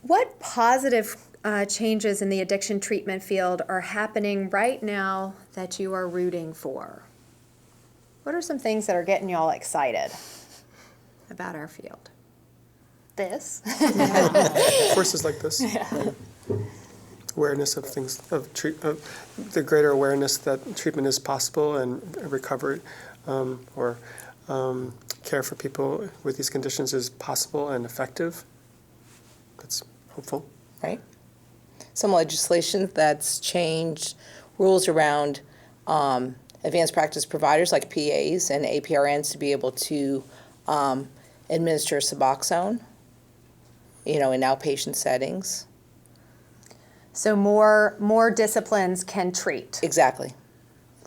What positive changes in the addiction treatment field are happening right now that you are rooting for? What are some things that are getting y'all excited about our field? This. Courses like this. Yeah. Awareness of things, of the greater awareness that treatment is possible and recovery or care for people with these conditions is possible and effective. That's hopeful. Right. Some legislation that's changed rules around advanced practice providers like PAs and APRNs to be able to administer Suboxone, in outpatient settings. So more disciplines can treat. Exactly.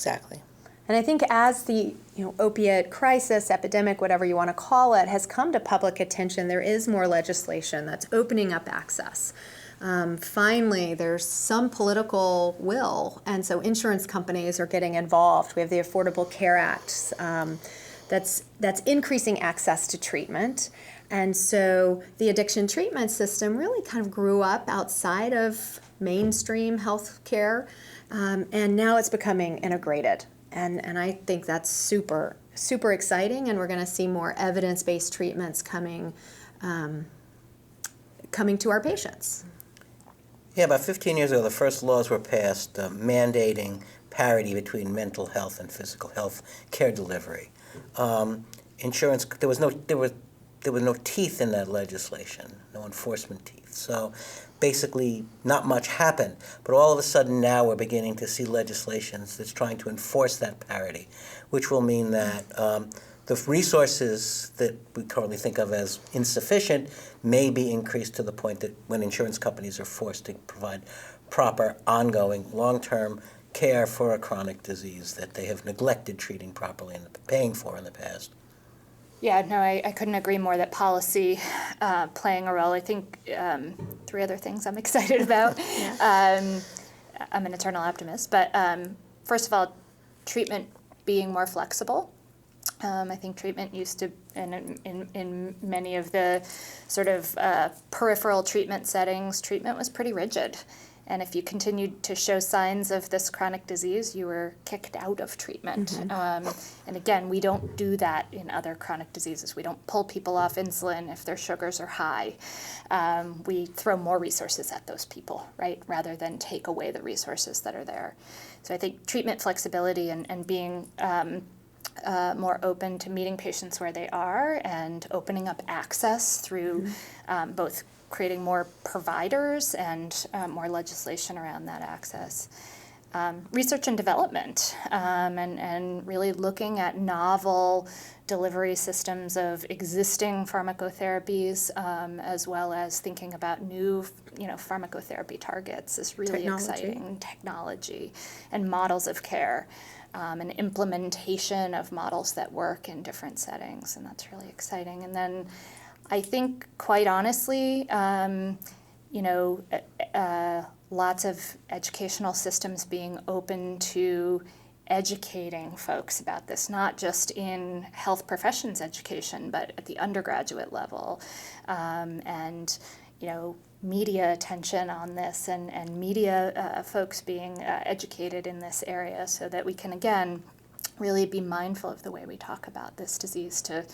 And I think as the opiate crisis, epidemic, whatever you want to call it, has come to public attention, there is more legislation that's opening up access. Finally, there's some political will, and so insurance companies are getting involved. We have the Affordable Care Act that's increasing access to treatment. And so the addiction treatment system really kind of grew up outside of mainstream health care, and now it's becoming integrated. And I think that's super, super exciting, and we're going to see more evidence-based treatments coming to our patients. Yeah, about 15 years ago, the first laws were passed mandating parity between mental health and physical health care delivery. Insurance, there was no teeth in that legislation, no enforcement teeth. So basically, not much happened. But all of a sudden now we're beginning to see legislation that's trying to enforce that parity, which will mean that the resources that we currently think of as insufficient may be increased to the point that when insurance companies are forced to provide proper, ongoing, long-term care for a chronic disease that they have neglected treating properly and paying for in the past. Yeah, no, I couldn't agree more that policy playing a role. I think 3 other things I'm excited about. Yeah. I'm an eternal optimist, but first of all, treatment being more flexible. I think treatment used to, in many of the sort of peripheral treatment settings, treatment was pretty rigid. And if you continued to show signs of this chronic disease, you were kicked out of treatment. Mm-hmm. And again, we don't do that in other chronic diseases. We don't pull people off insulin if their sugars are high. We throw more resources at those people, right, rather than take away the resources that are there. So I think treatment flexibility and being more open to meeting patients where they are and opening up access through both creating more providers and more legislation around that access. Research and development, and really looking at novel delivery systems of existing pharmacotherapies, as well as thinking about new, pharmacotherapy targets is really exciting. Technology and models of care, and implementation of models that work in different settings, and that's really exciting. And then I think, quite honestly, lots of educational systems being open to educating folks about this, not just in health professions education, but at the undergraduate level, and media attention on this, and media folks being educated in this area, so that we can again really be mindful of the way we talk about this disease to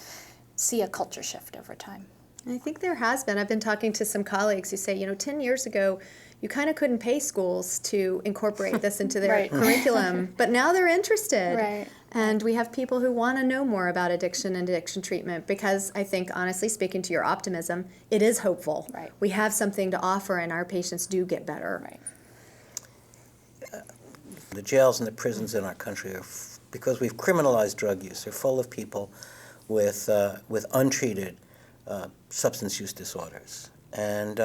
see a culture shift over time. I think there has been. I've been talking to some colleagues who say, 10 years ago, you kind of couldn't pay schools to incorporate this into their curriculum, but now they're interested. Right. And we have people who want to know more about addiction and addiction treatment, because I think, honestly, speaking to your optimism, it is hopeful. Right. We have something to offer, and our patients do get better. Right. The jails and the prisons in our country are, because we've criminalized drug use, are full of people with untreated substance use disorders. And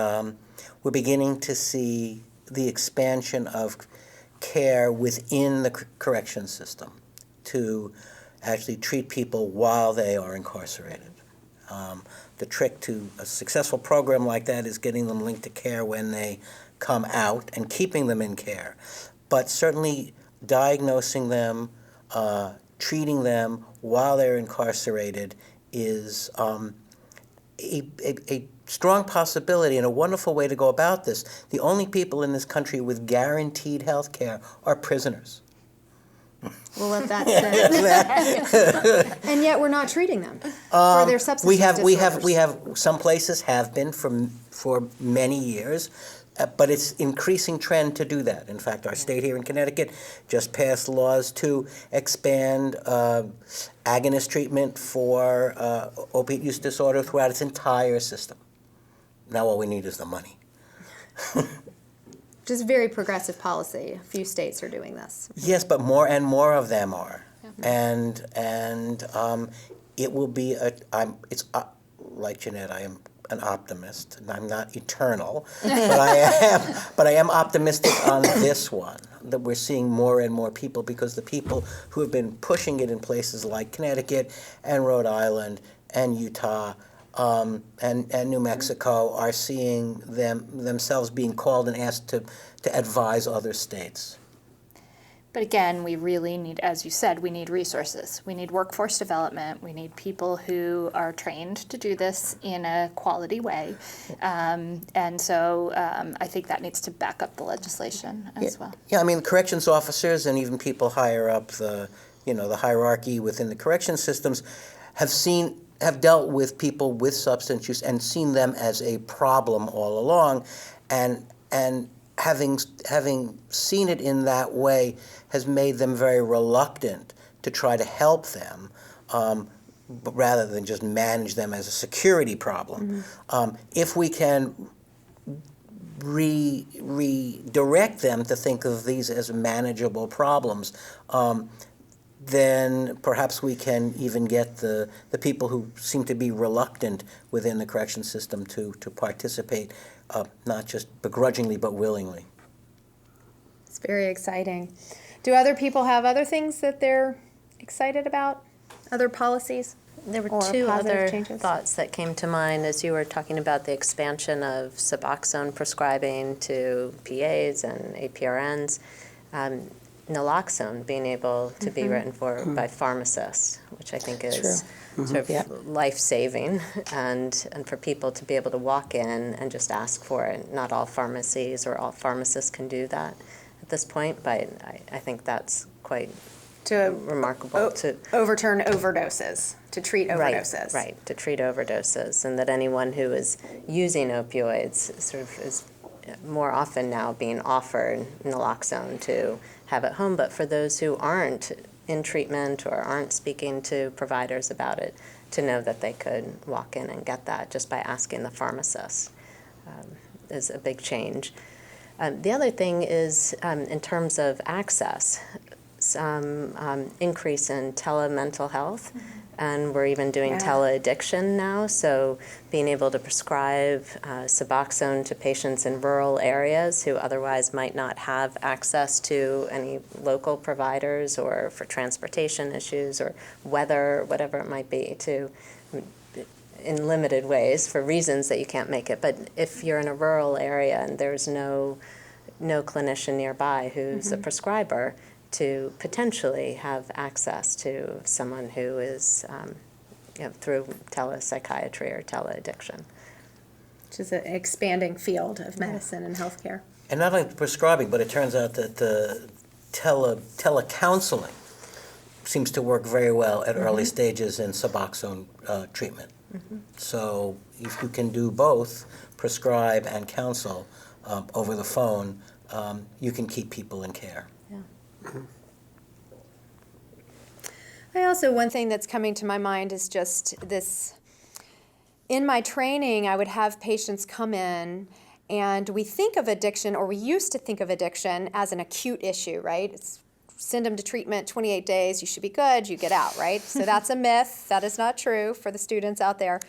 we're beginning to see the expansion of care within the correction system to actually treat people while they are incarcerated. The trick to a successful program like that is getting them linked to care when they come out and keeping them in care. But certainly diagnosing them, treating them while they're incarcerated is a strong possibility and a wonderful way to go about this. The only people in this country with guaranteed health care are prisoners. We'll let that sit. And yet we're not treating them for their substance disorders. We have some places have been for many years, but it's increasing trend to do that. In fact, our state here in Connecticut just passed laws to expand agonist treatment for opiate use disorder throughout its entire system. Now all we need is the money. Just very progressive policy. A few states are doing this. Yes, but more and more of them are, and it will be like Jeanette. I am an optimist, and I'm not eternal, but I am optimistic on this one, that we're seeing more and more people, because the people who have been pushing it in places like Connecticut and Rhode Island and Utah and New Mexico are seeing themselves being called and asked to advise other states. But again, we really need, as you said, we need resources. We need workforce development. We need people who are trained to do this in a quality way. And so I think that needs to back up the legislation as well. Yeah, I mean, corrections officers and even people higher up the hierarchy within the correction systems have dealt with people with substance use and seen them as a problem all along, and having seen it in that way has made them very reluctant to try to help them, but rather than just manage them as a security problem. If we can redirect them to think of these as manageable problems, then perhaps we can even get the people who seem to be reluctant within the correction system to participate, not just begrudgingly but willingly. It's very exciting. Do other people have other things that they're excited about? Other policies? There were Or two positive other changes? thoughts that came to mind as you were talking about the expansion of Suboxone prescribing to PAs and APRNs. Naloxone being able to be written for by pharmacists, which I think is sort of life-saving, and for people to be able to walk in and just ask for it. Not all pharmacies or all pharmacists can do that at this point, but I think that's quite remarkable to overturn overdoses, to treat overdoses. Right, to treat overdoses, and that anyone who is using opioids sort of is more often now being offered naloxone to have at home, but for those who aren't in treatment or aren't speaking to providers about it, to know that they could walk in and get that just by asking the pharmacist is a big change. The other thing is, in terms of access, some increase in telemental health, and we're even doing tele-addiction now, so being able to prescribe Suboxone to patients in rural areas who otherwise might not have access to any local providers, or for transportation issues or weather, whatever it might be, to in limited ways for reasons that you can't make it. But if you're in a rural area and there's no clinician nearby who's a prescriber, to potentially have access to someone who is through telepsychiatry or tele-addiction. Which is an expanding field of medicine and healthcare. And not only prescribing, but it turns out that the telecounseling seems to work very well at early stages in Suboxone treatment. So if you can do both, prescribe and counsel over the phone, you can keep people in care. I also, one thing that's coming to my mind is just this, in my training, I would have patients come in and we think of addiction, or we used to think of addiction as an acute issue, right? It's send them to treatment, 28 days, you should be good, you get out, right? So that's a myth. That is not true for the students out there.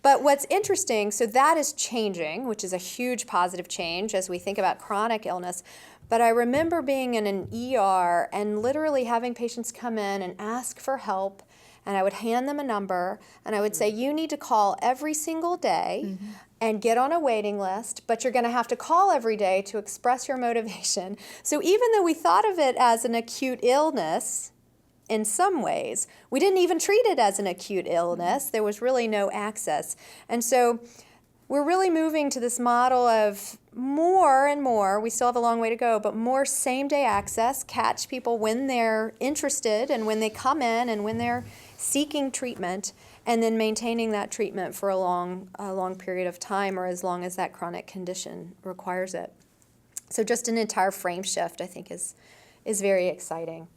But what's interesting, so that is changing, which is a huge positive change as we think about chronic illness. But I remember being in an ER and literally having patients come in and ask for help, and I would hand them a number, and I would say, you need to call every single day and get on a waiting list, but you're going to have to call every day to express your motivation. So even though we thought of it as an acute illness, in some ways. We didn't even treat it as an acute illness. There was really no access. And so we're really moving to this model of more and more, we still have a long way to go, but more same-day access, catch people when they're interested and when they come in and when they're seeking treatment, and then maintaining that treatment for a long period of time, or as long as that chronic condition requires it. So just an entire frame shift, I think, is very exciting.